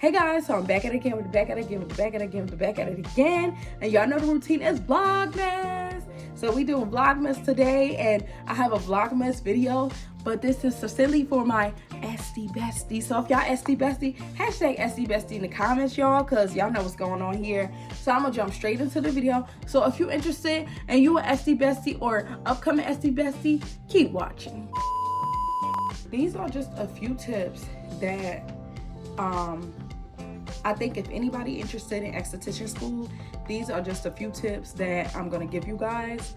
Hey guys, so I'm back at it again, and y'all know the routine is Vlogmas. So we doing Vlogmas today, and I have a Vlogmas video, but this is specifically for my Esti bestie. So if y'all Esti bestie, hashtag Esti bestie in the comments, y'all, because y'all know what's going on here. So I'm gonna jump straight into the video. So if you're interested and you an Esti bestie or upcoming Esti bestie, keep watching. These are just a few tips that I think if anybody interested in esthetician school, these are just a few tips that I'm gonna give you guys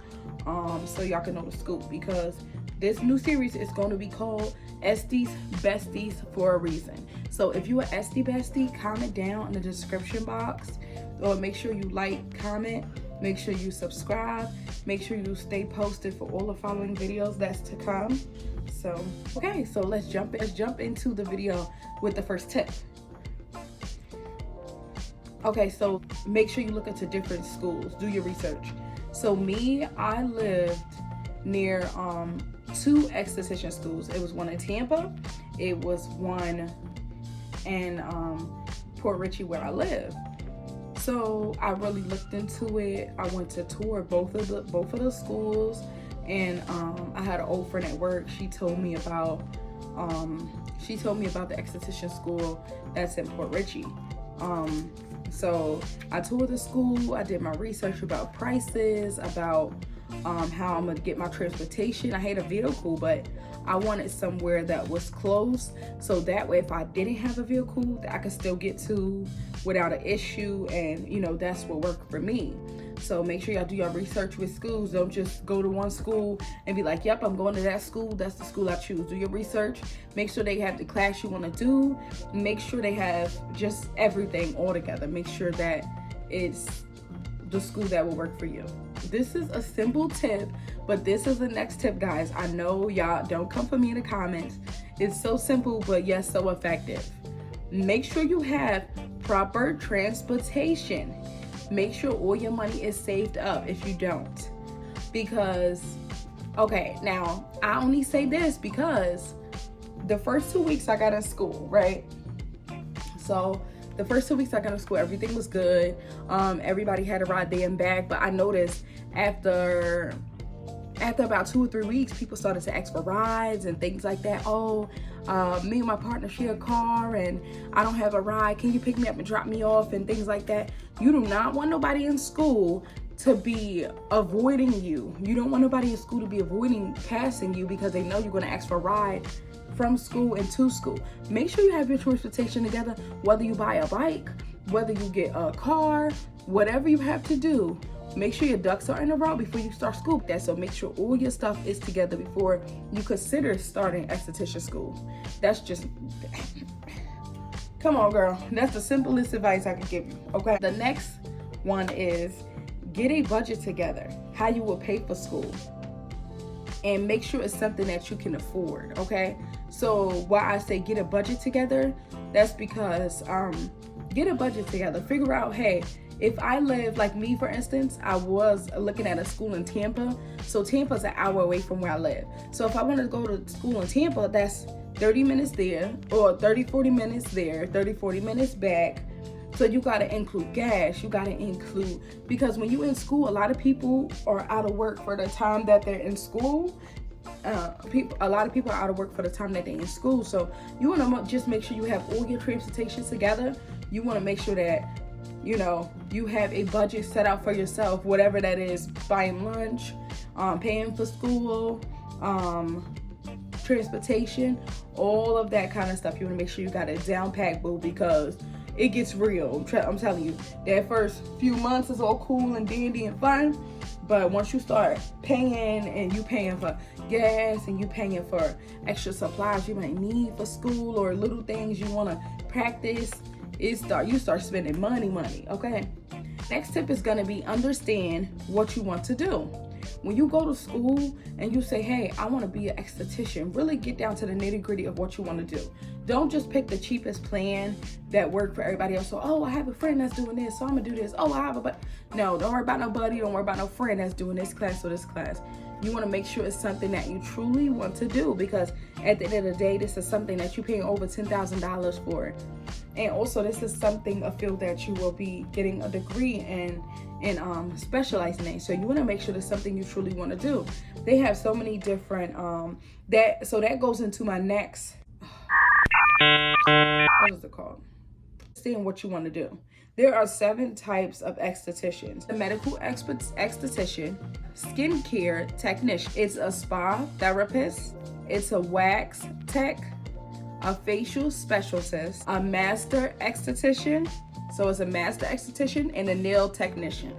so y'all can know the scoop, because this new series is going to be called Esti's Besties for a reason. So if you are Esti bestie, comment down in the description box, or make sure you like, comment, make sure you subscribe, make sure you stay posted for all the following videos that's to come. So okay, so let's jump into the video with the first tip. Okay, so make sure you look into different schools, do your research. So me, I lived near two esthetician schools. It was one in Tampa, it was one in Port Richey where I live. So I really looked into it. I went to tour both of the schools, and I had an old friend at work. She told me about the esthetician school that's in Port Richey. So I toured the school, I did my research about prices, about how I'm gonna get my transportation. I had a vehicle, but I wanted somewhere that was close, so that way if I didn't have a vehicle, that I could still get to without an issue, and you know, that's what worked for me. So make sure y'all do your research with schools. Don't just go to one school and be like, yep, I'm going to that school, that's the school I choose. Do your research, make sure they have the class you want to do, make sure they have just everything all together. Make sure that it's the school that will work for you. This is a simple tip, but this is the next tip, guys. I know y'all don't come for me in the comments. It's so simple, but yes, so effective. Make sure you have proper transportation. Make sure all your money is saved up if you don't. Because, okay, now I only say this because the first 2 weeks I got in school, right? So the first 2 weeks I got in school, everything was good. Everybody had a ride there and back, but I noticed after about 2 or 3 weeks, people started to ask for rides and things like that. Oh, me and my partner share a car and I don't have a ride. Can you pick me up and drop me off and things like that? You do not want nobody in school to be avoiding you. You don't want nobody in school to be avoiding passing you because they know you're going to ask for a ride from school and to school. Make sure you have your transportation together, whether you buy a bike, whether you get a car, whatever you have to do. Make sure your ducks are in a row before you start school. So make sure all your stuff is together before you consider starting esthetician school. That's just, come on girl, that's the simplest advice I can give you, okay? The next one is get a budget together, how you will pay for school. And make sure it's something that you can afford, okay? So why I say get a budget together, that's because get a budget together. Figure out, hey, if I live, like me for instance, I was looking at a school in Tampa. So Tampa's an hour away from where I live. So if I want to go to school in Tampa, that's 30 minutes there, or 30-40 minutes there, 30-40 minutes back. So you got to include gas, you got to include, because when you're in school, a lot of people are out of work for the time that they're in school. A lot of people are out of work for the time that they're in school. So you want to just make sure you have all your transportation together. You want to make sure that, you know, you have a budget set out for yourself, whatever that is, buying lunch, paying for school, transportation, all of that kind of stuff. You want to make sure you got it down pat, boo, because it gets real. I'm telling you, that first few months is all cool and dandy and fun, but once you start paying, and you paying for gas and you paying for extra supplies you might need for school, or little things you want to practice, you start spending money, okay? Next tip is going to be understand what you want to do. When you go to school and you say, hey, I want to be an esthetician, really get down to the nitty-gritty of what you want to do. Don't just pick the cheapest plan that worked for everybody else. So, oh, I have a friend that's doing this, so I'm going to do this. Oh, I have a but. No, don't worry about nobody. Don't worry about no friend that's doing this class or this class. you want to make sure it's something that you truly want to do, because at the end of the day, this is something that you're paying over $10,000 for. And also, this is a field that you will be getting a degree in specializing in. So you want to make sure it's something you truly want to do. They have so many different that goes into my next, what is it called? Seeing what you want to do. There are 7 types of estheticians. The medical esthetician, skincare technician, it's a spa therapist, it's a wax tech, a facial specialist, a master esthetician, so it's a master esthetician, and a nail technician.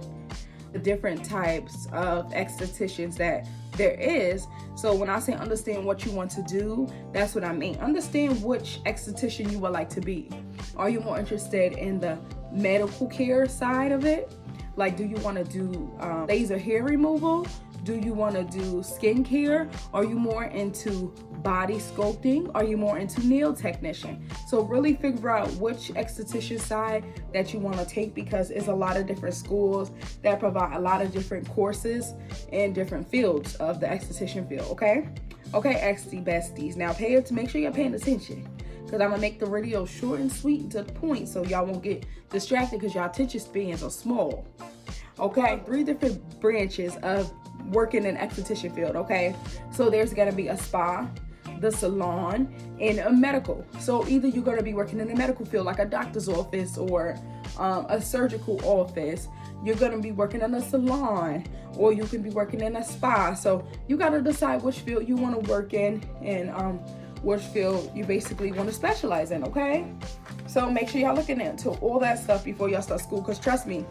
The different types of estheticians that there is. So when I say understand what you want to do, that's what I mean. Understand which esthetician you would like to be. Are you more interested in the medical care side of it? Like, do you want to do laser hair removal? Do you want to do skincare? Are you more into body sculpting? Are you more into nail technician? So really figure out which esthetician side that you want to take, because it's a lot of different schools that provide a lot of different courses in different fields of the esthetician field, okay? Okay, Esti besties. Now make sure you're paying attention, because I'm going to make the video short and sweet and to the point so y'all won't get distracted because y'all attention spans are small. Okay, 3 different branches of working in esthetician field, okay? So there's going to be a spa, the salon, and a medical. So either you're going to be working in the medical field like a doctor's office or a surgical office. You're going to be working in a salon, or you can be working in a spa. So you got to decide which field you want to work in and which field you basically want to specialize in, okay? So make sure y'all looking into all that stuff before y'all start school, because trust me,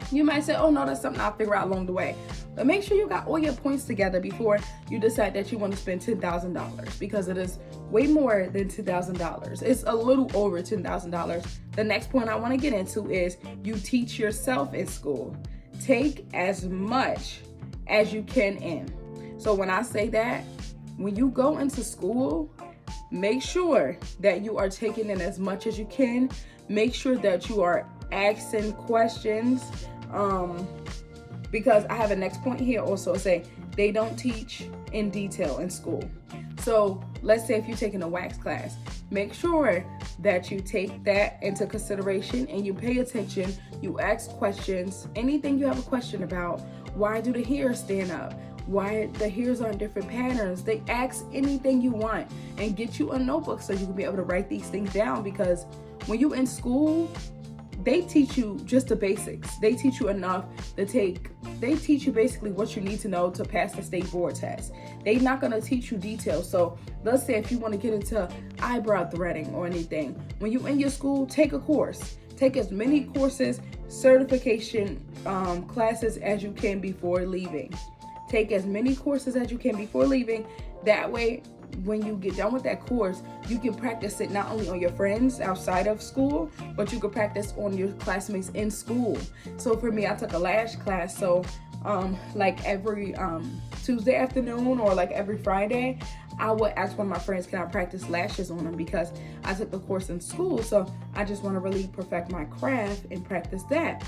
you might say, oh no, that's something I'll figure out along the way. But make sure you got all your points together before you decide that you want to spend $10,000, because it is way more than $10,000. It's a little over $10,000. The next point I want to get into is you teach yourself in school. Take as much as you can in. So when I say that, when you go into school, make sure that you are taking in as much as you can. Make sure that you are asking questions, because I have a next point here also say they don't teach in detail in school. So let's say if you're taking a wax class, make sure that you take that into consideration and you pay attention. You ask questions, anything you have a question about. Why do the hairs stand up? Why the hairs are in different patterns? They ask anything you want, and get you a notebook so you can be able to write these things down, because when you're in school, they teach you just the basics. They teach you enough they teach you basically what you need to know to pass the state board test. They're not going to teach you details. So let's say if you want to get into eyebrow threading or anything, when you're in your school, take a course. Take as many courses, certification classes as you can before leaving. Take as many courses as you can before leaving. That way, when you get done with that course, you can practice it not only on your friends outside of school, but you can practice on your classmates in school. So for me, I took a lash class. So like every Tuesday afternoon or like every Friday, I would ask one of my friends, can I practice lashes on them, because I took the course in school. So I just want to really perfect my craft and practice that.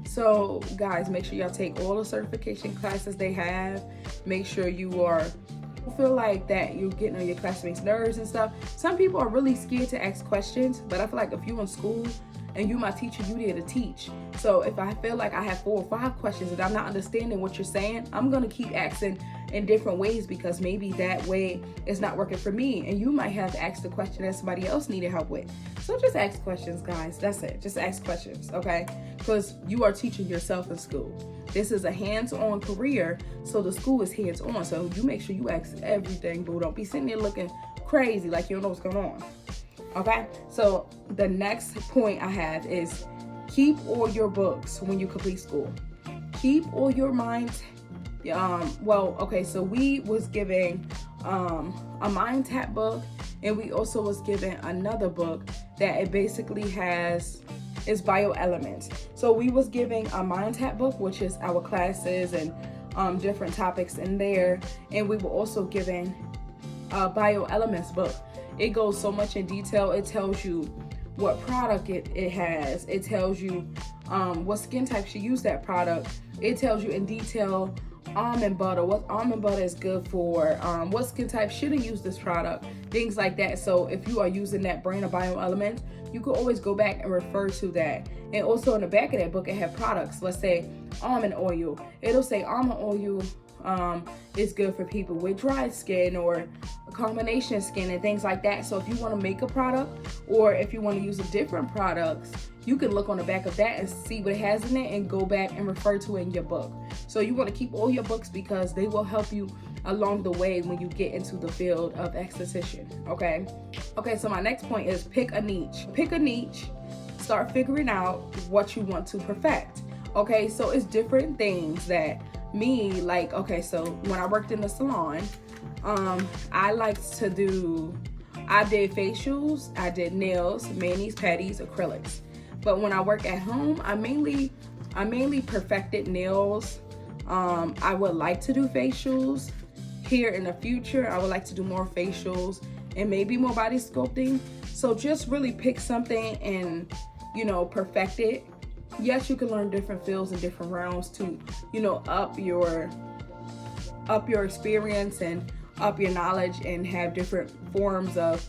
So guys, make sure y'all take all the certification classes they have. Make sure you feel like that you're getting on your classmates' nerves and stuff. Some people are really scared to ask questions, but I feel like if you're in school and you're my teacher, you there to teach. So if I feel like I have 4 or 5 questions and I'm not understanding what you're saying, I'm gonna keep asking in different ways, because maybe that way it's not working for me, and you might have to ask the question that somebody else needed help with. So just ask questions, guys. That's it. Just ask questions, okay? Because you are teaching yourself in school. This is a hands-on career, so the school is hands-on. So you make sure you ask everything, boo. Don't be sitting there looking crazy like you don't know what's going on. Okay? So the next point I have is keep all your books when you complete school. Keep all your minds. So we was giving a mind tap book, and we also was given another book that it basically is bioelements. So we was giving a mind tap book, which is our classes and different topics in there, and we were also given a bioelements book. It goes so much in detail. It tells you what product it has. It tells you what skin types you use that product. It tells you in detail almond butter, what almond butter is good for, what skin type shouldn't use this product, things like that. So if you are using that brand of BioElement, you can always go back and refer to that. And also in the back of that book, it have products. Let's say almond oil. It'll say almond oil is good for people with dry skin or a combination skin and things like that. So if you want to make a product, or if you want to use a different products, you can look on the back of that and see what it has in it and go back and refer to it in your book. So you want to keep all your books because they will help you along the way when you get into the field of esthetician. Okay, so my next point is pick a niche. Pick a niche, start figuring out what you want to perfect. Okay, so it's different things that me, like, okay, so when I worked in the salon, I did facials, I did nails, manis, patties, acrylics. But when I work at home, I mainly perfected nails. I would like to do facials. Here in the future, I would like to do more facials and maybe more body sculpting. So just really pick something and, you know, perfect it. Yes, you can learn different fields and different realms to, you know, up your experience and up your knowledge and have different forms of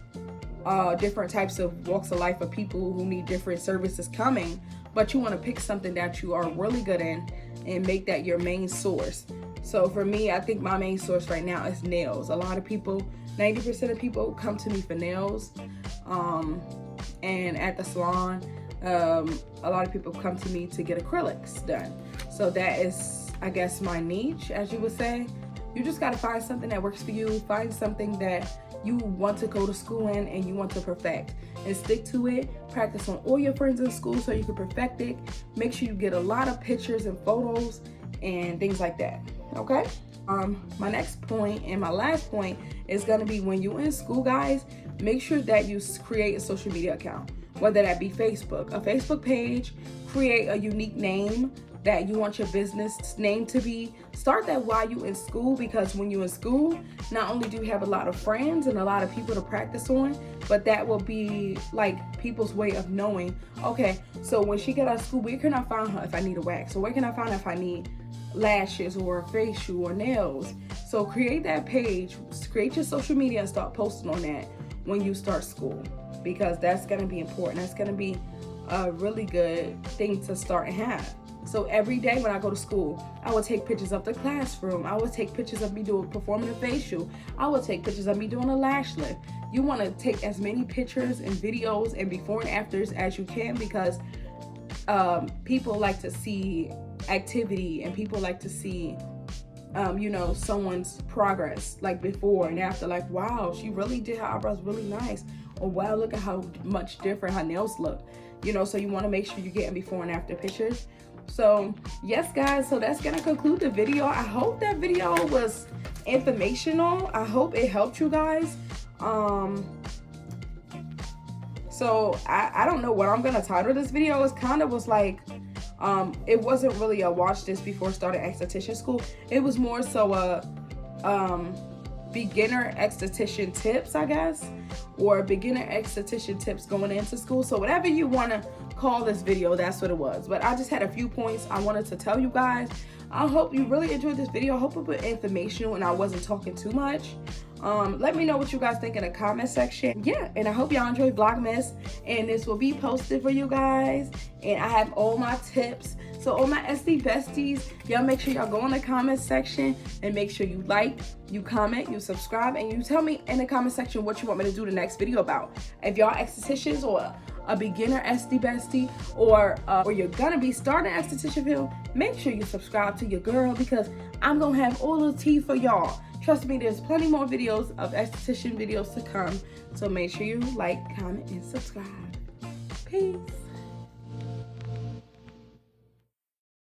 different types of walks of life of people who need different services coming. But you want to pick something that you are really good in and make that your main source. So for me, I think my main source right now is nails. A lot of people, 90% of people come to me for nails. And at the salon, a lot of people come to me to get acrylics done. So that is, I guess, my niche, as you would say. You just got to find something that works for you. Find something that you want to go to school in and you want to perfect, and stick to it. Practice on all your friends in school so you can perfect it. Make sure you get a lot of pictures and photos and things like that. Okay, my next point and my last point is going to be, when you're in school, guys, make sure that you create a social media account, whether that be Facebook, a Facebook page. Create a unique name that you want your business name to be. Start that while you're in school, because when you're in school, not only do you have a lot of friends and a lot of people to practice on, but that will be like people's way of knowing, okay, so when she get out of school, where can I find her if I need a wax? Or where can I find her if I need lashes or a facial or nails? So create that page, create your social media and start posting on that when you start school, because that's going to be important. That's going to be a really good thing to start and have. So every day when I go to school, I will take pictures of the classroom. I will take pictures of me performing a facial. I will take pictures of me doing a lash lift. You want to take as many pictures and videos and before and afters as you can, because people like to see activity and people like to see you know, someone's progress, like before and after, like, wow, she really did her eyebrows really nice, or wow, look at how much different her nails look, you know. So you want to make sure you're getting before and after pictures. So yes, guys, so that's gonna conclude the video. I hope that video was informational. I hope it helped you guys. So I don't know what I'm gonna title this video. It kind of was like, it wasn't really a watch this before starting esthetician school. It was more so a beginner esthetician tips, I guess, or beginner esthetician tips going into school. So whatever you want to call this video, that's what it was. But I just had a few points I wanted to tell you guys. I hope you really enjoyed this video. I hope it was informational and I wasn't talking too much. Let me know what you guys think in the comment section. Yeah, and I hope y'all enjoyed Vlogmas, and this will be posted for you guys. And I have all my tips. So all my Esti besties, y'all make sure y'all go in the comment section and make sure you like, you comment, you subscribe, and you tell me in the comment section what you want me to do the next video about. If y'all estheticians or a beginner Esti bestie, or you're gonna be starting esthetician field, make sure you subscribe to your girl, because I'm gonna have all the tea for y'all. Trust me, there's plenty more videos of esthetician videos to come. So make sure you like, comment, and subscribe. Peace.